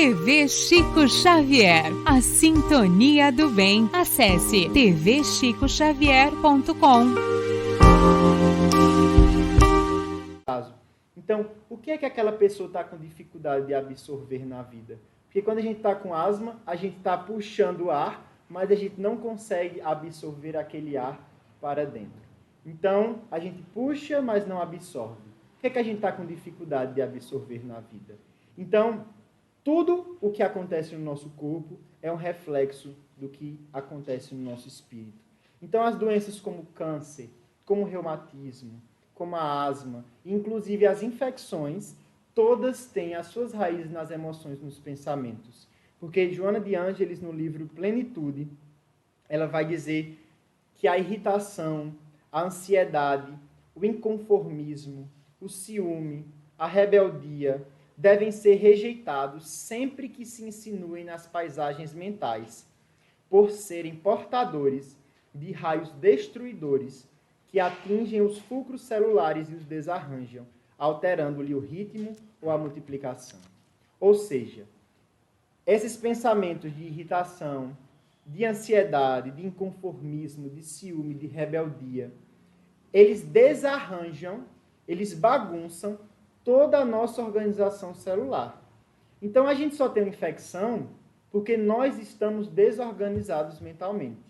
TV Chico Xavier, a sintonia do bem. Acesse tvchicoxavier.com. Então, o que é que aquela pessoa está com dificuldade de absorver na vida? Porque quando a gente está com asma, a gente está puxando o ar, mas a gente não consegue absorver aquele ar para dentro. Então, a gente puxa, mas não absorve. O que é que a gente está com dificuldade de absorver na vida? Então, tudo o que acontece no nosso corpo é um reflexo do que acontece no nosso espírito. Então, as doenças como câncer, como o reumatismo, como a asma, inclusive as infecções, todas têm as suas raízes nas emoções, nos pensamentos. Porque Joana de Ângeles, no livro Plenitude, ela vai dizer que a irritação, a ansiedade, o inconformismo, o ciúme, a rebeldia devem ser rejeitados sempre que se insinuem nas paisagens mentais, por serem portadores de raios destruidores que atingem os fulcros celulares e os desarranjam, alterando-lhe o ritmo ou a multiplicação. Ou seja, esses pensamentos de irritação, de ansiedade, de inconformismo, de ciúme, de rebeldia, eles desarranjam, eles bagunçam toda a nossa organização celular. Então, a gente só tem uma infecção porque nós estamos desorganizados mentalmente.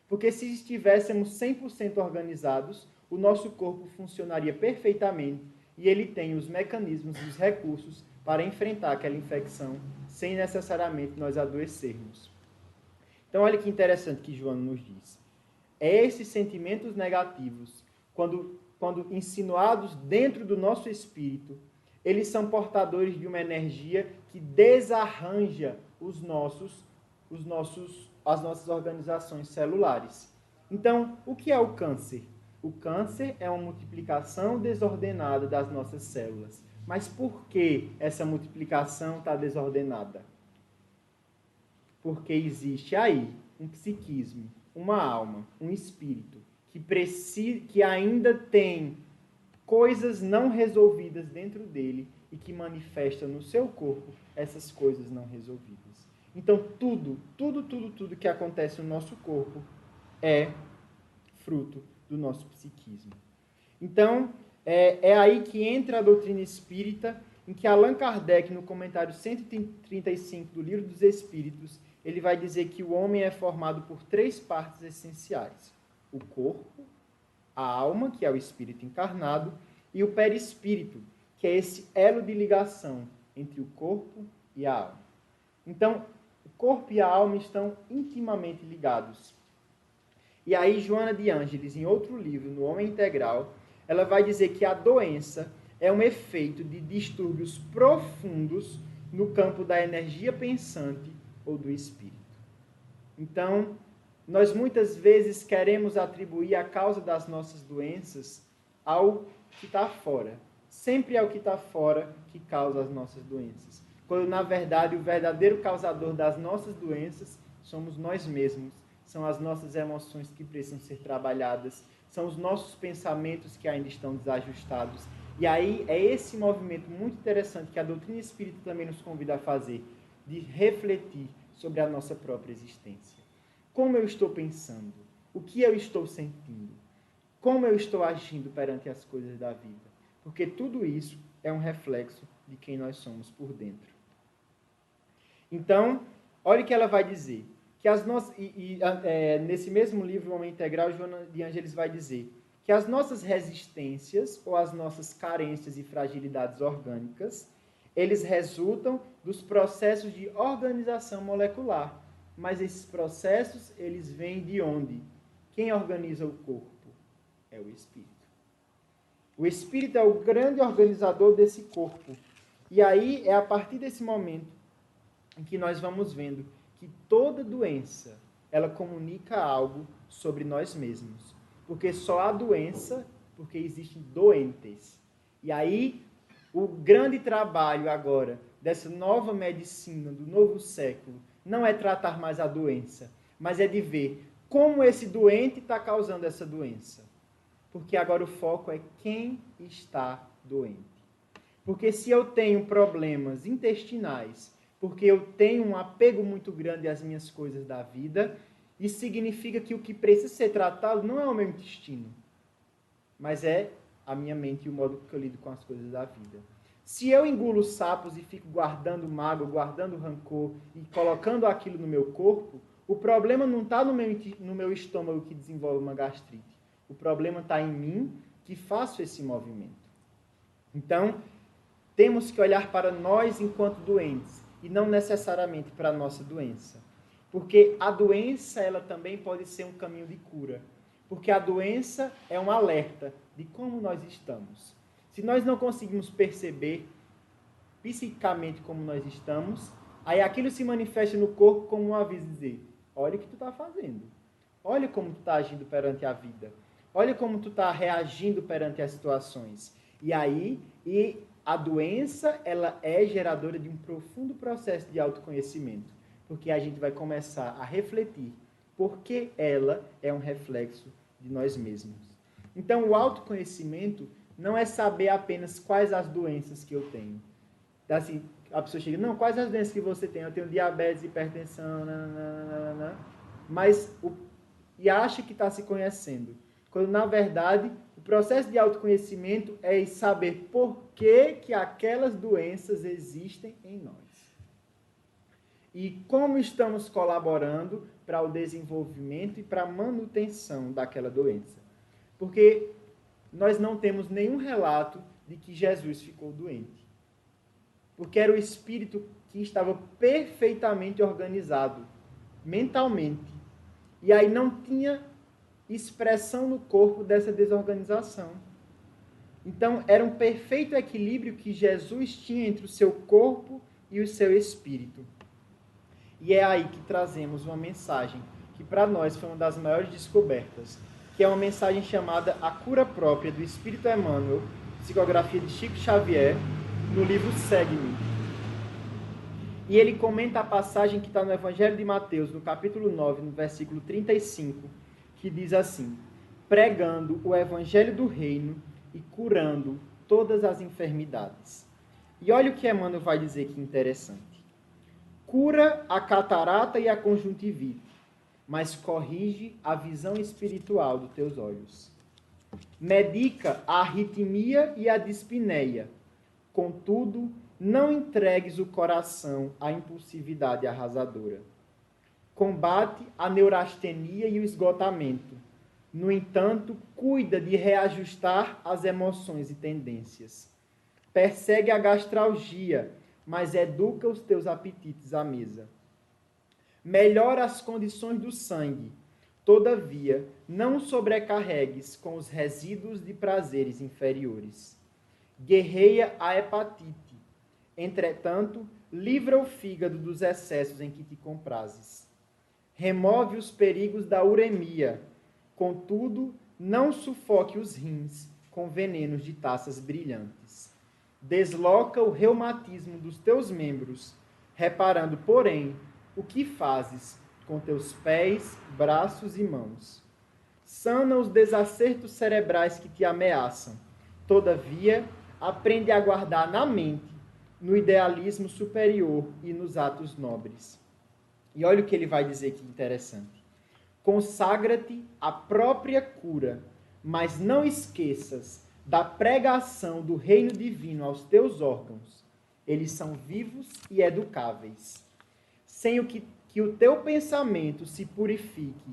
Porque se estivéssemos 100% organizados, o nosso corpo funcionaria perfeitamente e ele tem os mecanismos e os recursos para enfrentar aquela infecção sem necessariamente nós adoecermos. Então, olha que interessante que Joana nos diz. Esses sentimentos negativos, quando insinuados dentro do nosso espírito, eles são portadores de uma energia que desarranja as nossas organizações celulares. Então, o que é o câncer? O câncer é uma multiplicação desordenada das nossas células. Mas por que essa multiplicação está desordenada? Porque existe aí um psiquismo, uma alma, um espírito, que ainda tem coisas não resolvidas dentro dele e que manifesta no seu corpo essas coisas não resolvidas. Então, tudo que acontece no nosso corpo é fruto do nosso psiquismo. Então, é aí que entra a doutrina espírita, em que Allan Kardec, no comentário 135 do Livro dos Espíritos, ele vai dizer que o homem é formado por 3 partes essenciais: o corpo, a alma, que é o espírito encarnado, e o perispírito, que é esse elo de ligação entre o corpo e a alma. Então, o corpo e a alma estão intimamente ligados. E aí, Joana de Ângeles, em outro livro, no Homem Integral, ela vai dizer que a doença é um efeito de distúrbios profundos no campo da energia pensante ou do espírito. Então, nós muitas vezes queremos atribuir a causa das nossas doenças ao que está fora. Sempre é o que está fora que causa as nossas doenças. Quando, na verdade, o verdadeiro causador das nossas doenças somos nós mesmos. São as nossas emoções que precisam ser trabalhadas. São os nossos pensamentos que ainda estão desajustados. E aí é esse movimento muito interessante que a doutrina espírita também nos convida a fazer, de refletir sobre a nossa própria existência. Como eu estou pensando? O que eu estou sentindo? Como eu estou agindo perante as coisas da vida? Porque tudo isso é um reflexo de quem nós somos por dentro. Então, olha o que ela vai dizer. Que nesse mesmo livro, O Homem Integral, Joana de Ângeles vai dizer que as nossas resistências ou as nossas carências e fragilidades orgânicas, eles resultam dos processos de organização molecular. Mas esses processos, eles vêm de onde? Quem organiza o corpo? É o espírito. O espírito é o grande organizador desse corpo. E aí é a partir desse momento em que nós vamos vendo que toda doença, ela comunica algo sobre nós mesmos. Porque só há doença porque existem doentes. E aí, o grande trabalho agora dessa nova medicina, do novo século, não é tratar mais a doença, mas é de ver como esse doente está causando essa doença. Porque agora o foco é quem está doente. Porque se eu tenho problemas intestinais, porque eu tenho um apego muito grande às minhas coisas da vida. Isso significa que o que precisa ser tratado não é o meu intestino, mas é a minha mente e o modo que eu lido com as coisas da vida. Se eu engulo sapos e fico guardando mágoa, guardando rancor e colocando aquilo no meu corpo, o problema não está no meu estômago que desenvolve uma gastrite. O problema está em mim que faço esse movimento. Então, temos que olhar para nós enquanto doentes e não necessariamente para a nossa doença. Porque a doença, ela também pode ser um caminho de cura. Porque a doença é um alerta de como nós estamos. Se nós não conseguimos perceber psicamente como nós estamos, aí aquilo se manifesta no corpo como um aviso de dizer, olha o que tu está fazendo. Olha como tu está agindo perante a vida. Olha como tu está reagindo perante as situações. E a doença, ela é geradora de um profundo processo de autoconhecimento. Porque a gente vai começar a refletir porque ela é um reflexo de nós mesmos. Então, o autoconhecimento não é saber apenas quais as doenças que eu tenho. Assim, a pessoa chega, não, quais as doenças que você tem? Eu tenho diabetes, hipertensão, e acha que está se conhecendo. Quando, na verdade, o processo de autoconhecimento é saber por que aquelas doenças existem em nós. E como estamos colaborando para o desenvolvimento e para a manutenção daquela doença. Porque nós não temos nenhum relato de que Jesus ficou doente. Porque era o espírito que estava perfeitamente organizado, mentalmente. E aí não tinha expressão no corpo dessa desorganização. Então, era um perfeito equilíbrio que Jesus tinha entre o seu corpo e o seu espírito. E é aí que trazemos uma mensagem que para nós foi uma das maiores descobertas, que é uma mensagem chamada A Cura Própria do Espírito Emmanuel, psicografia de Chico Xavier, no livro Segue-me. E ele comenta a passagem que está no Evangelho de Mateus, no capítulo 9, no versículo 35, que diz assim, pregando o Evangelho do Reino e curando todas as enfermidades. E olha o que Emmanuel vai dizer que interessante. Cura a catarata e a conjuntivite, mas corrige a visão espiritual dos teus olhos. Medica a arritmia e a dispneia. Contudo, não entregues o coração à impulsividade arrasadora. Combate a neurastenia e o esgotamento. No entanto, cuida de reajustar as emoções e tendências. Persegue a gastralgia, mas educa os teus apetites à mesa. Melhora as condições do sangue. Todavia, não sobrecarregues com os resíduos de prazeres inferiores. Guerreia a hepatite. Entretanto, livra o fígado dos excessos em que te comprases. Remove os perigos da uremia. Contudo, não sufoque os rins com venenos de taças brilhantes. Desloca o reumatismo dos teus membros, reparando, porém, o que fazes com teus pés, braços e mãos. Sana os desacertos cerebrais que te ameaçam. Todavia, aprende a guardar na mente, no idealismo superior e nos atos nobres. E olha o que ele vai dizer que interessante. Consagra-te à própria cura, mas não esqueças da pregação do reino divino aos teus órgãos. Eles são vivos e educáveis. Sem que o teu pensamento se purifique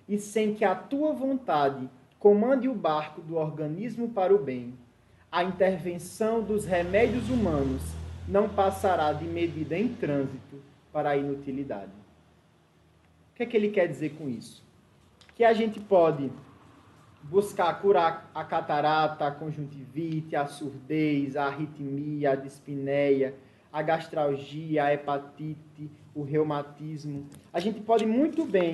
e sem que a tua vontade comande o barco do organismo para o bem, a intervenção dos remédios humanos não passará de medida em trânsito para a inutilidade. O que é que ele quer dizer com isso? Que a gente pode buscar curar a catarata, a conjuntivite, a surdez, a arritmia, a dispneia, a gastralgia, a hepatite, o reumatismo. A gente pode muito bem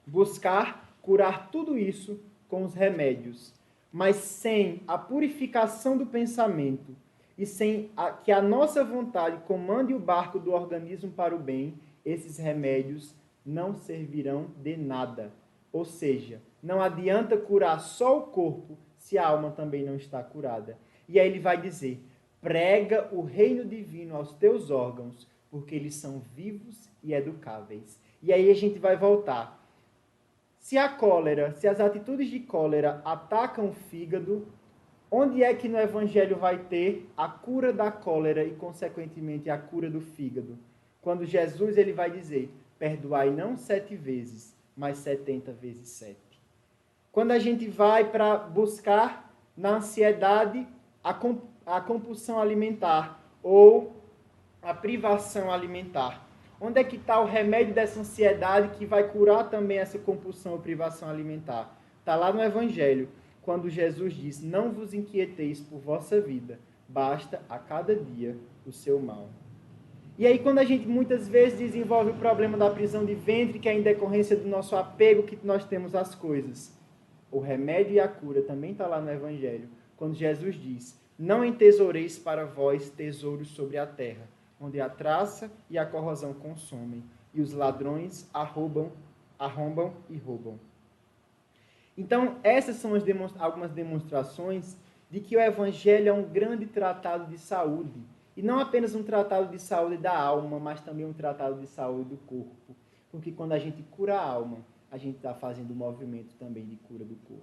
buscar curar tudo isso com os remédios, mas sem a purificação do pensamento e sem que a nossa vontade comande o barco do organismo para o bem, esses remédios não servirão de nada. Ou seja, não adianta curar só o corpo se a alma também não está curada. E aí ele vai dizer, prega o reino divino aos teus órgãos, porque eles são vivos e educáveis. E aí a gente vai voltar. Se as atitudes de cólera atacam o fígado, onde é que no Evangelho vai ter a cura da cólera e, consequentemente, a cura do fígado? Quando Jesus ele vai dizer, perdoai não 7 vezes, mas 70 vezes 7. Quando a gente vai para buscar na ansiedade a compulsão alimentar ou a privação alimentar, onde é que está o remédio dessa ansiedade que vai curar também essa compulsão ou privação alimentar? Está lá no Evangelho, quando Jesus diz, não vos inquieteis por vossa vida, basta a cada dia o seu mal. E aí quando a gente muitas vezes desenvolve o problema da prisão de ventre, que é em decorrência do nosso apego que nós temos às coisas, o remédio e a cura também está lá no Evangelho, quando Jesus diz, não entesoureis para vós tesouros sobre a terra, onde a traça e a corrosão consomem, e os ladrões arrombam e roubam. Então, essas são algumas demonstrações de que o Evangelho é um grande tratado de saúde. E não apenas um tratado de saúde da alma, mas também um tratado de saúde do corpo. Porque quando a gente cura a alma, a gente está fazendo um movimento também de cura do corpo.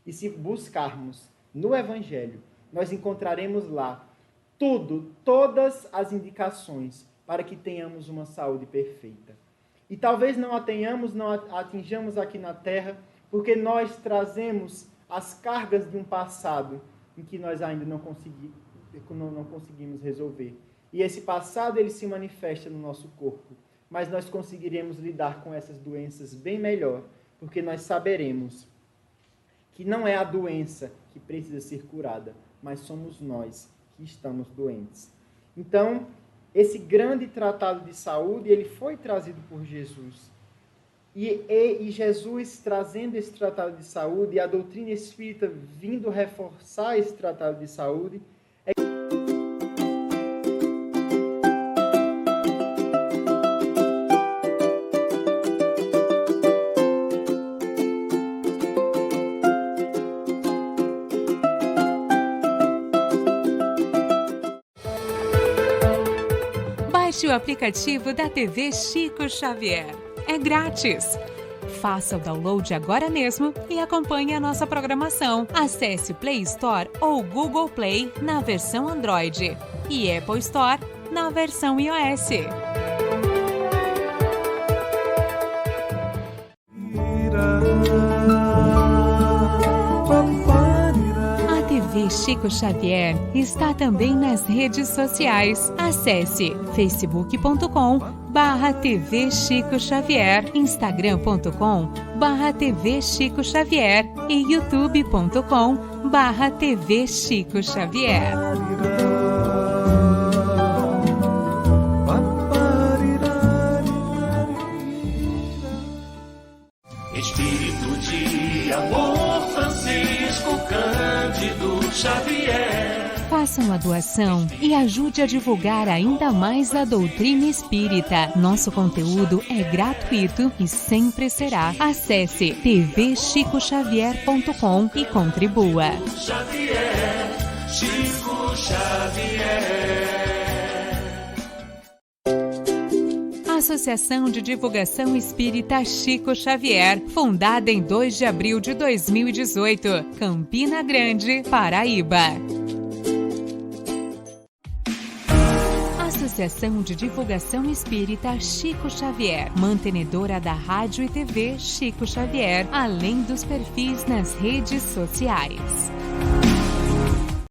E se buscarmos no Evangelho, nós encontraremos lá todas as indicações para que tenhamos uma saúde perfeita. E talvez não atinjamos aqui na Terra, porque nós trazemos as cargas de um passado em que nós ainda não conseguimos resolver. E esse passado ele se manifesta no nosso corpo, mas nós conseguiremos lidar com essas doenças bem melhor, porque nós saberemos que não é a doença que precisa ser curada, mas somos nós que estamos doentes. Então, esse grande tratado de saúde, ele foi trazido por Jesus. E Jesus trazendo esse tratado de saúde, e a doutrina espírita vindo reforçar esse tratado de saúde, Baixe o aplicativo da TV Chico Xavier. É grátis. Faça o download agora mesmo e acompanhe a nossa programação. Acesse Play Store ou Google Play na versão Android e Apple Store na versão iOS. A TV Chico Xavier está também nas redes sociais. Acesse facebook.com/TV Chico Xavier, instagram.com/TV Chico Xavier e youtube.com/TV Chico Xavier. Espírito de amor, Francisco Cândido Xavier. Faça uma doação e ajude a divulgar ainda mais a doutrina espírita. Nosso conteúdo é gratuito e sempre será. Acesse tvchicoxavier.com e contribua. Xavier, Chico Xavier. Associação de Divulgação Espírita Chico Xavier, fundada em 2 de abril de 2018, Campina Grande, Paraíba. Associação de Divulgação Espírita Chico Xavier, mantenedora da Rádio e TV Chico Xavier, além dos perfis nas redes sociais.